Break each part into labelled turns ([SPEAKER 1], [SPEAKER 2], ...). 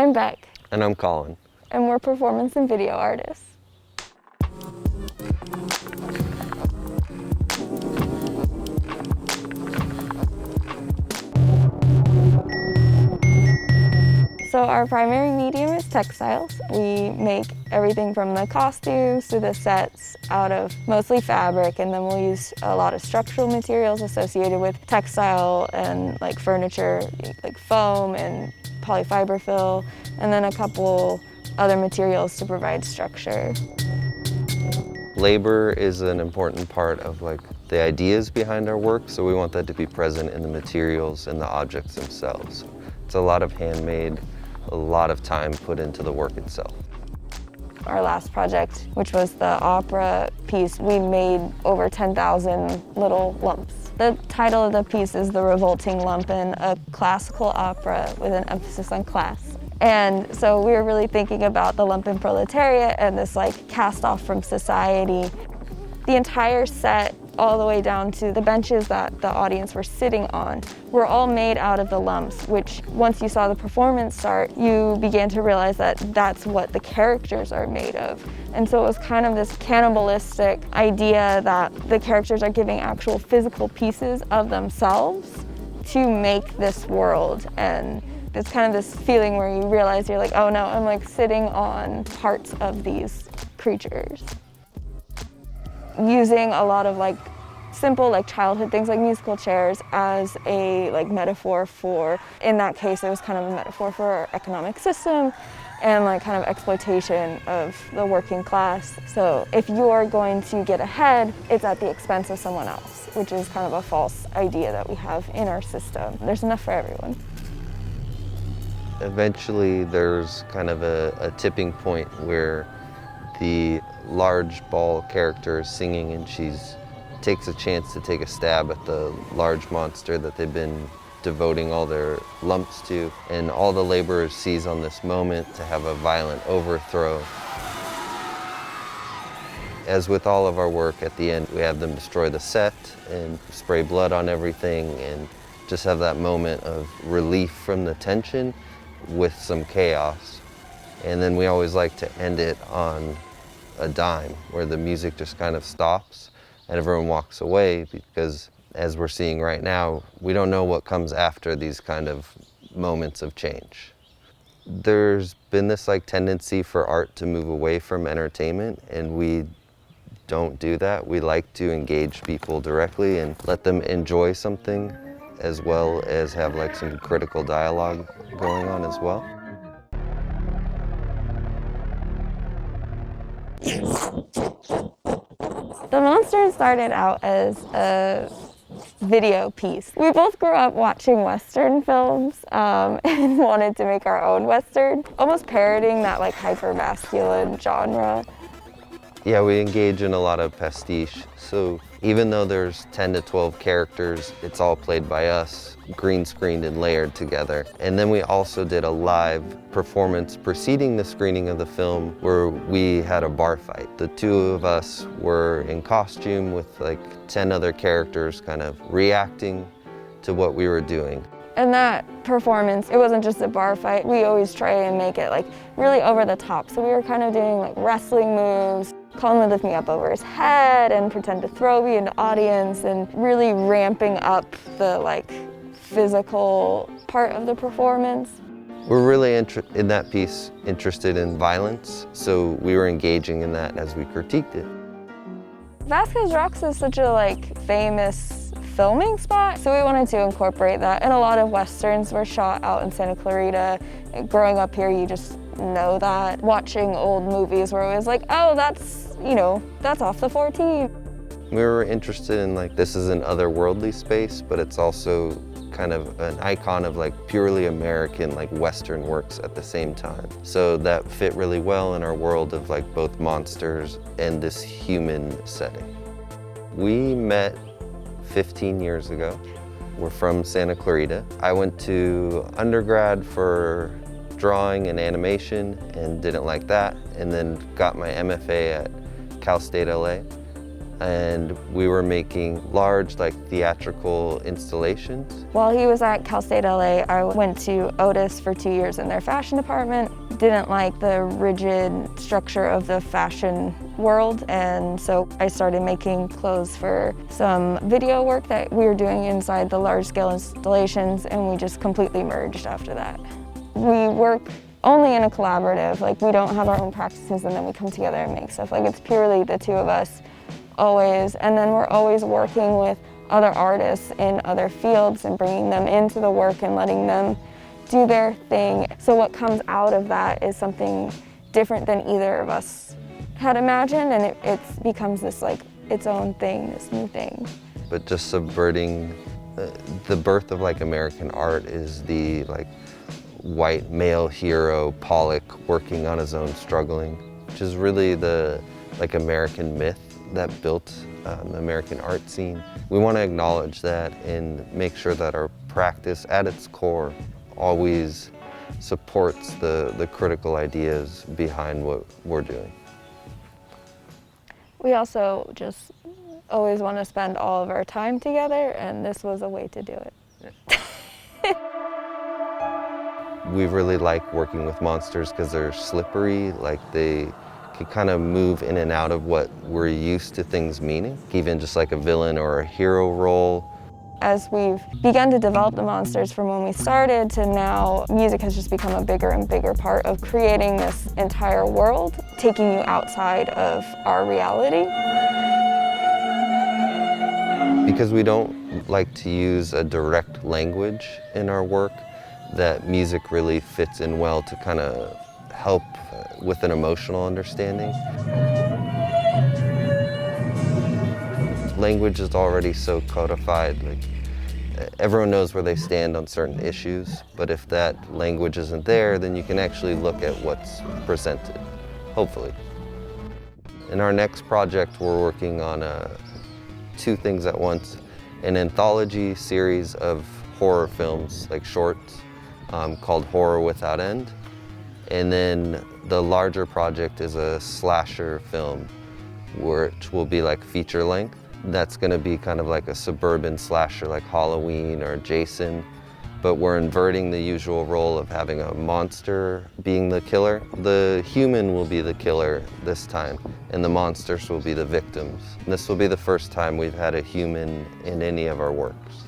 [SPEAKER 1] I'm Beck.
[SPEAKER 2] And I'm Colin.
[SPEAKER 1] And we're performance and video artists. So our primary medium is textiles. We make everything from the costumes to the sets out of mostly fabric, and then we'll use a lot of structural materials associated with textile and like furniture, like foam and polyfiber fill, and then a couple other materials to provide structure.
[SPEAKER 2] Labor is an important part of the ideas behind our work, so we want that to be present in the materials and the objects themselves. It's a lot of handmade, a lot of time put into the work itself.
[SPEAKER 1] Our last project, which was the opera piece, we made over 10,000 little lumps. The title of the piece is The Revolting Lumpen, a classical opera with an emphasis on class. And so we were really thinking about the lumpen proletariat and this cast off from society. The entire set, all the way down to the benches that the audience were sitting on, were all made out of the lumps, which once you saw the performance start, you began to realize that that's what the characters are made of. And so it was kind of this cannibalistic idea that the characters are giving actual physical pieces of themselves to make this world. And it's kind of this feeling where you realize you're like, oh no, I'm sitting on parts of these creatures. Using a lot of simple childhood things like musical chairs as a metaphor for, in that case it was kind of a metaphor for our economic system and kind of exploitation of the working class. So if you're going to get ahead, it's at the expense of someone else, which is kind of a false idea that we have in our system. There's enough for everyone.
[SPEAKER 2] Eventually there's kind of a tipping point where the large ball character is singing and she takes a chance to take a stab at the large monster that they've been devoting all their lumps to, and all the laborers seize on this moment to have a violent overthrow. As with all of our work, at the end we have them destroy the set and spray blood on everything and just have that moment of relief from the tension with some chaos. And then we always like to end it on a dime where the music just kind of stops and everyone walks away, because as we're seeing right now, we don't know what comes after these kind of moments of change. There's been this tendency for art to move away from entertainment, and we don't do that. We like to engage people directly and let them enjoy something, as well as have some critical dialogue going on as well.
[SPEAKER 1] The monster started out as a video piece. We both grew up watching Western films and wanted to make our own Western, almost parodying that hyper-masculine genre.
[SPEAKER 2] Yeah, we engage in a lot of pastiche. So even though there's 10 to 12 characters, it's all played by us, green screened and layered together. And then we also did a live performance preceding the screening of the film where we had a bar fight. The two of us were in costume with 10 other characters kind of reacting to what we were doing.
[SPEAKER 1] In that performance, it wasn't just a bar fight. We always try and make it really over the top. So we were kind of doing wrestling moves. Colin would lift me up over his head and pretend to throw me into audience, and really ramping up the physical part of the performance.
[SPEAKER 2] We're really in that piece interested in violence, so we were engaging in that as we critiqued it.
[SPEAKER 1] Vasquez Rocks is such a famous filming spot, so we wanted to incorporate that. And a lot of Westerns were shot out in Santa Clarita. Growing up here, you just know that. Watching old movies where it was oh, that's off the 14.
[SPEAKER 2] We were interested in this is an otherworldly space, but it's also kind of an icon of purely American Western works at the same time. So that fit really well in our world of both monsters and this human setting. We met 15 years ago. We're from Santa Clarita. I went to undergrad for drawing and animation and didn't like that, and then got my MFA at Cal State LA. and we were making large, like, theatrical installations.
[SPEAKER 1] While he was at Cal State LA, I went to Otis for 2 years in their fashion department. Didn't like the rigid structure of the fashion world, and so I started making clothes for some video work that we were doing inside the large-scale installations, and we just completely merged after that. We work only in a collaborative, like we don't have our own practices and then we come together and make stuff. Like it's purely the two of us, always, and then we're always working with other artists in other fields and bringing them into the work and letting them do their thing. So what comes out of that is something different than either of us had imagined, and it becomes this like its own thing, this new thing.
[SPEAKER 2] But just subverting the birth of like American art is the like white male hero Pollock working on his own struggling, which is really the like American myth that built the American art scene. We want to acknowledge that and make sure that our practice at its core always supports the critical ideas behind what we're doing.
[SPEAKER 1] We also just always want to spend all of our time together, and this was a way to do it.
[SPEAKER 2] We really like working with monsters because they're slippery, like they can kind of move in and out of what we're used to things meaning, even just like a villain or a hero role.
[SPEAKER 1] As we've begun to develop the monsters from when we started to now, music has just become a bigger and bigger part of creating this entire world, taking you outside of our reality.
[SPEAKER 2] Because we don't like to use a direct language in our work, that music really fits in well to kind of help with an emotional understanding. Language is already so codified, like everyone knows where they stand on certain issues, but if that language isn't there, then you can actually look at what's presented, hopefully. In our next project, we're working on two things at once, an anthology series of horror films, like shorts, called Horror Without End. And then the larger project is a slasher film, which will be like feature length. That's gonna be kind of like a suburban slasher like Halloween or Jason, but we're inverting the usual role of having a monster being the killer. The human will be the killer this time, and the monsters will be the victims. And this will be the first time we've had a human in any of our works.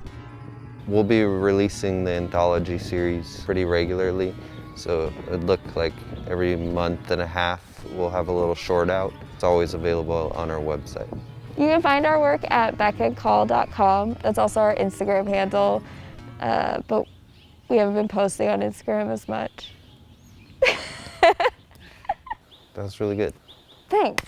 [SPEAKER 2] We'll be releasing the anthology series pretty regularly, so it'd look like every month and a half we'll have a little short out. It's always available on our website.
[SPEAKER 1] You can find our work at Beck+Col.com. That's also our Instagram handle, but we haven't been posting on Instagram as much.
[SPEAKER 2] That's really good.
[SPEAKER 1] Thanks.